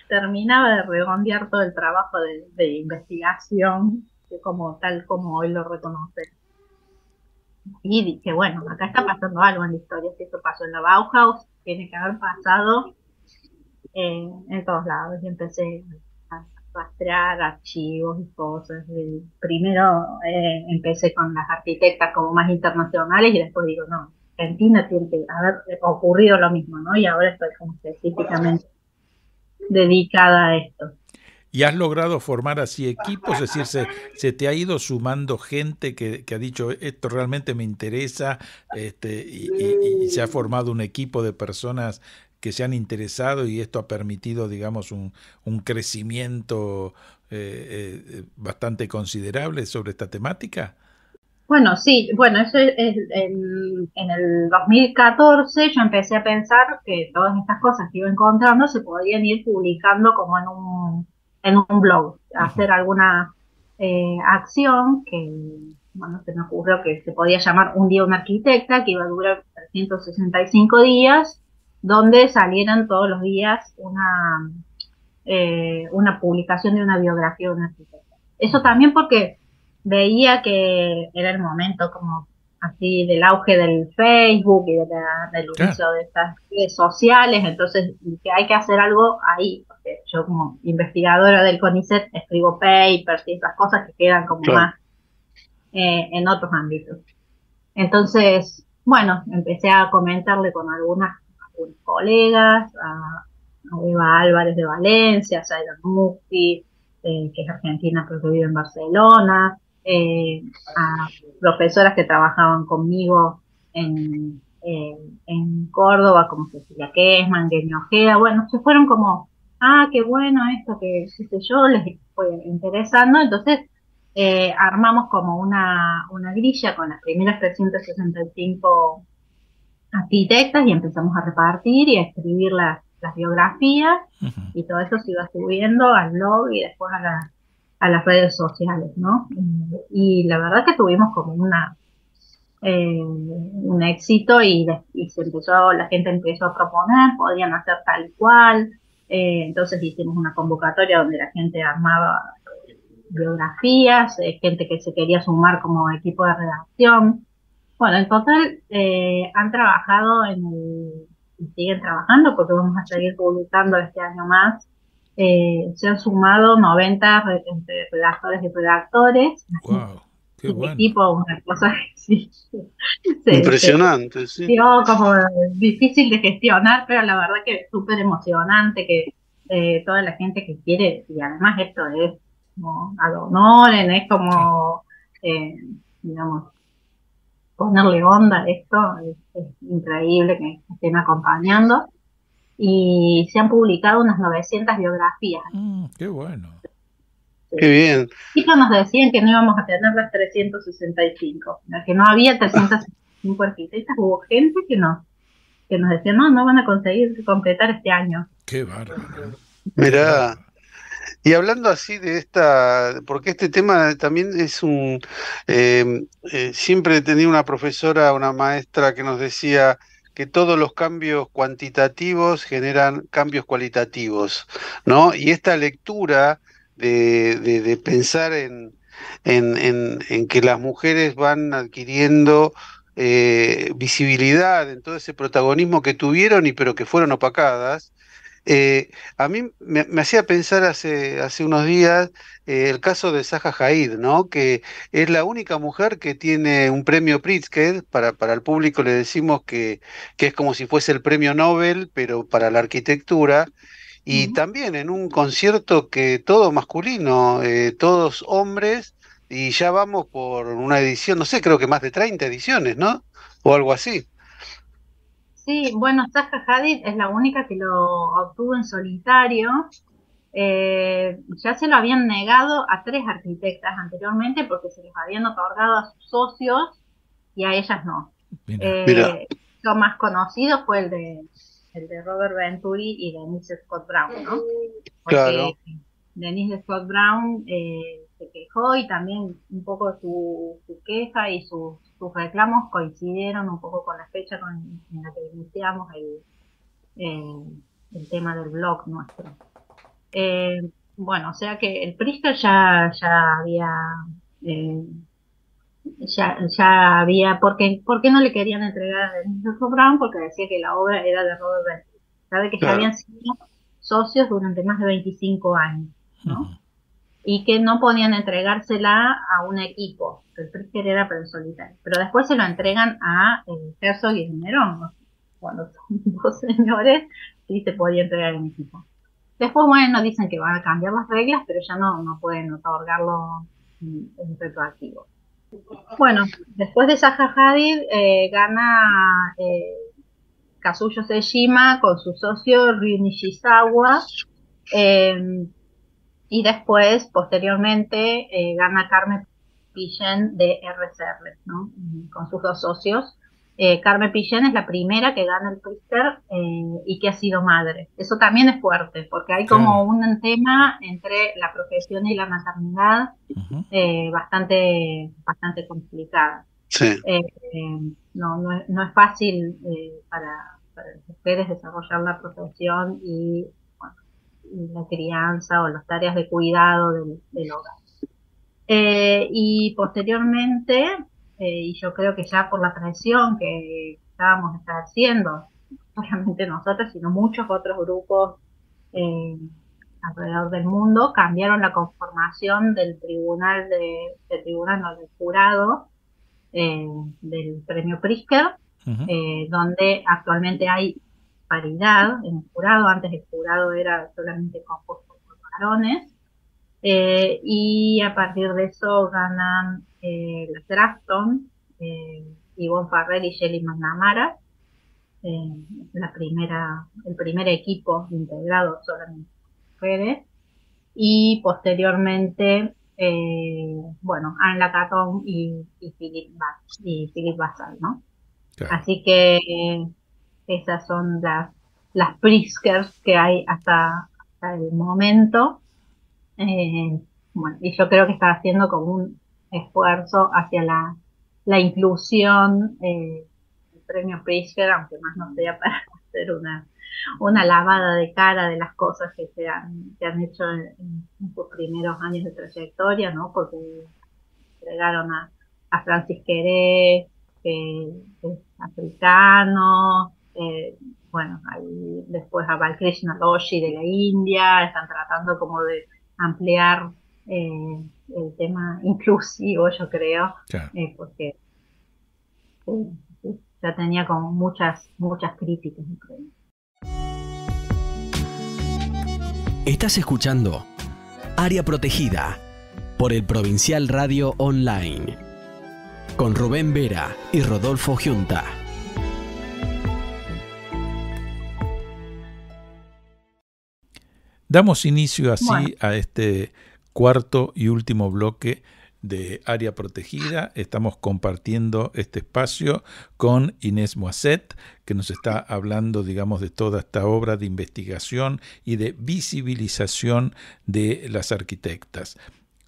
terminaba de redondear todo el trabajo de investigación, que tal como hoy lo reconoce. Y dije, bueno, acá está pasando algo en la historia. Si esto pasó en la Bauhaus, tiene que haber pasado en todos lados. Y empecé a rastrear archivos y cosas. Primero empecé con las arquitectas como más internacionales, y después digo, no, Argentina tiene que haber ocurrido lo mismo, ¿no? Y ahora estoy como específicamente dedicada a esto. ¿Y has logrado formar así equipos? Es decir, se te ha ido sumando gente que ha dicho, esto realmente me interesa, y se ha formado un equipo de personas que se han interesado, y esto ha permitido, digamos, un crecimiento bastante considerable sobre esta temática? Bueno, sí, eso es en el 2014 yo empecé a pensar que todas estas cosas que iba encontrando se podían ir publicando como en un blog, hacer alguna acción que, bueno, se me ocurrió que se podía llamar Un día una arquitecta, que iba a durar 365 días, donde salieran todos los días una publicación de una biografía de una arquitecta. Eso también porque veía que era el momento como así del auge del Facebook y del uso de estas redes sociales, entonces dije, hay que hacer algo ahí, porque yo como investigadora del CONICET escribo papers y esas cosas que quedan como más en otros ámbitos. Entonces, bueno, empecé a comentarle con algunas algunos colegas, a Eva Álvarez de Valencia, a Zaira Mufti, que es argentina pero que vive en Barcelona, a profesoras que trabajaban conmigo en Córdoba, como Cecilia Kessman, Genia Ojeda. Bueno, se fueron como, qué bueno esto, que qué sé yo, les fue interesando. Entonces armamos como una grilla con las primeras 365 arquitectas y empezamos a repartir y a escribir las biografías, y todo eso se iba subiendo al blog y después a las redes sociales, ¿no? Y la verdad que tuvimos como un éxito, y la gente empezó a proponer, podían hacer tal y cual. Entonces hicimos una convocatoria donde la gente armaba biografías, gente que se quería sumar como equipo de redacción. Bueno, en total han trabajado y siguen trabajando, porque vamos a seguir publicando este año más. Se han sumado 90 entre redactores y redactores. Wow, qué Un bueno. equipo, una cosa que sí, Impresionante, sí. dio como difícil de gestionar, pero la verdad que es súper emocionante, que toda la gente que quiere, y además esto es como ad honorem, es como, digamos, ponerle onda a esto, es increíble que estén acompañando, y se han publicado unas 900 biografías. Qué bueno. Qué bien. Y nos decían que no íbamos a tener las 365, que no había 365 arquitectas. Hubo gente que nos decía, no van a conseguir completar este año. Qué bárbaro. Mirá, y hablando así de porque este tema también es siempre he tenido una profesora, una maestra que nos decía que todos los cambios cuantitativos generan cambios cualitativos, ¿no? Y esta lectura de pensar en que las mujeres van adquiriendo visibilidad en todo ese protagonismo que tuvieron pero que fueron opacadas. A mí me hacía pensar hace unos días el caso de Zaha Hadid, ¿no? Que es la única mujer que tiene un premio Pritzker. Para el público le decimos que es como si fuese el premio Nobel, pero para la arquitectura. Y también en un concierto que todo masculino, todos hombres, y ya vamos por una edición, no sé, creo que más de 30 ediciones, ¿no? O algo así. Sí, bueno, Zaha Hadid es la única que lo obtuvo en solitario. Ya se lo habían negado a 3 arquitectas anteriormente, porque se les habían otorgado a sus socios y a ellas no. Mira. Lo más conocido fue el de Robert Venturi y Denise Scott Brown, ¿no? Porque Claro. Denise Scott Brown se quejó, y también un poco su queja y sus reclamos coincidieron un poco con la fecha en la que iniciamos el tema del blog nuestro. Bueno, o sea que el Pritzker ya había, ¿por qué no le querían entregar a Denise Scott Brown? Porque decía que la obra era de Robert Venturi. Sabe que ya habían sido socios durante más de 25 años, ¿no? Y que no podían entregársela a un equipo. El Pritzker era para el solitario. Pero después se lo entregan a Herzog y Nerón, ¿no? Cuando son 2 señores, sí se podía entregar en equipo. Después, bueno, dicen que van a cambiar las reglas, pero ya no pueden otorgarlo en retroactivo. Bueno, después de Zaha Hadid gana Kazuyo Sejima con su socio Ryu Nishizawa, y después, posteriormente, gana Carmen Pillén de RCR, ¿no? Con sus 2 socios. Carmen Pillén es la primera que gana el Pritzker y que ha sido madre. Eso también es fuerte, porque hay como un tema entre la profesión y la maternidad bastante complicada. Sí. No es fácil para las mujeres desarrollar la profesión y la crianza o las tareas de cuidado del hogar. Y posteriormente, y yo creo que ya por la presión que estábamos ejerciendo, no solamente nosotros, sino muchos otros grupos alrededor del mundo, cambiaron la conformación del jurado del premio Pritzker, donde actualmente hay paridad en el jurado. Antes el jurado era solamente compuesto por varones. Y a partir de eso ganan las Grafton, Yvonne Farrell y Shelly McNamara, el primer equipo integrado solamente por mujeres, y posteriormente Anne Lacaton y Philip Basal, ¿no? Claro. Así que esas son las Pritzkers que hay hasta el momento. Y yo creo que está haciendo como un esfuerzo hacia la inclusión del premio Pritzker, aunque más no sea para hacer una lavada de cara de las cosas que se han hecho en sus primeros años de trayectoria, ¿no? Porque entregaron a Francis Queré, que es africano, ahí después a Balkrishna Doshi de la India. Están tratando como de ampliar el tema inclusivo, yo creo, Claro. porque ya tenía como muchas críticas, creo. Estás escuchando Área Protegida por el Provincial Radio Online con Rubén Vera y Rodolfo Giunta. Damos inicio así a este cuarto y último bloque de Área Protegida. Estamos compartiendo este espacio con Inés Moisset, que nos está hablando, digamos, de toda esta obra de investigación y de visibilización de las arquitectas.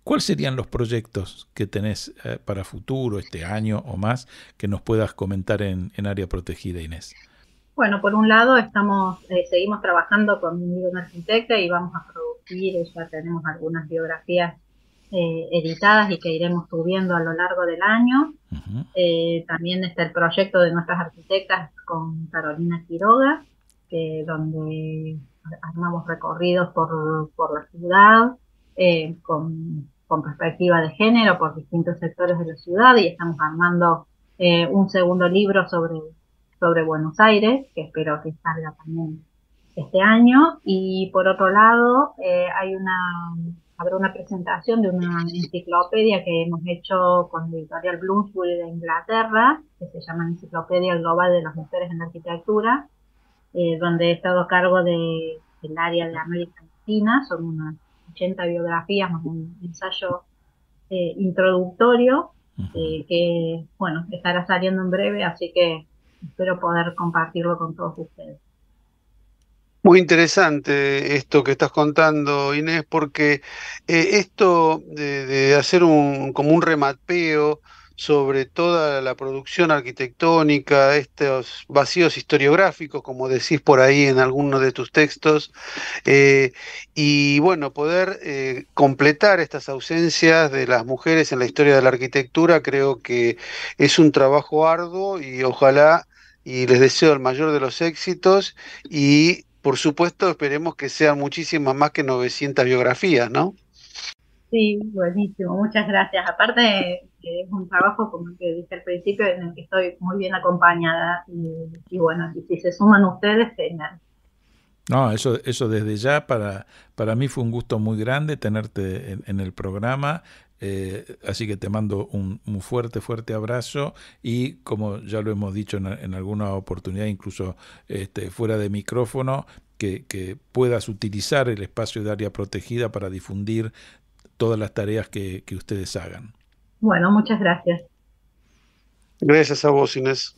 ¿Cuáles serían los proyectos que tenés para futuro, este año o más, que nos puedas comentar en Área Protegida, Inés? Bueno, por un lado seguimos trabajando con una arquitecta y vamos a producir, ya tenemos algunas biografías editadas y que iremos subiendo a lo largo del año. Uh-huh. También está el proyecto de nuestras arquitectas con Carolina Quiroga, donde armamos recorridos por la ciudad, con perspectiva de género por distintos sectores de la ciudad, y estamos armando un segundo libro sobre Buenos Aires, que espero que salga también este año. Y por otro lado, habrá una presentación de una enciclopedia que hemos hecho con la editorial Bloomsbury de Inglaterra, que se llama Enciclopedia Global de las Mujeres en la Arquitectura, donde he estado a cargo del área de América Latina. Son unas 80 biografías, más un ensayo introductorio, que estará saliendo en breve, así que espero poder compartirlo con todos ustedes. Muy interesante esto que estás contando, Inés, porque esto de hacer como un remapeo sobre toda la producción arquitectónica, estos vacíos historiográficos, como decís por ahí en algunos de tus textos, y poder completar estas ausencias de las mujeres en la historia de la arquitectura, creo que es un trabajo arduo y ojalá, y les deseo el mayor de los éxitos, y por supuesto esperemos que sean muchísimas más que 900 biografías, ¿no? Sí, buenísimo, muchas gracias. Aparte, es un trabajo, como que dije al principio, en el que estoy muy bien acompañada, y si se suman ustedes, genial. No, eso desde ya para mí fue un gusto muy grande tenerte en el programa, así que te mando un fuerte abrazo, y como ya lo hemos dicho en alguna oportunidad, incluso fuera de micrófono, que puedas utilizar el espacio de Área Protegida para difundir todas las tareas que ustedes hagan. Bueno, muchas gracias. Gracias a vos, Inés.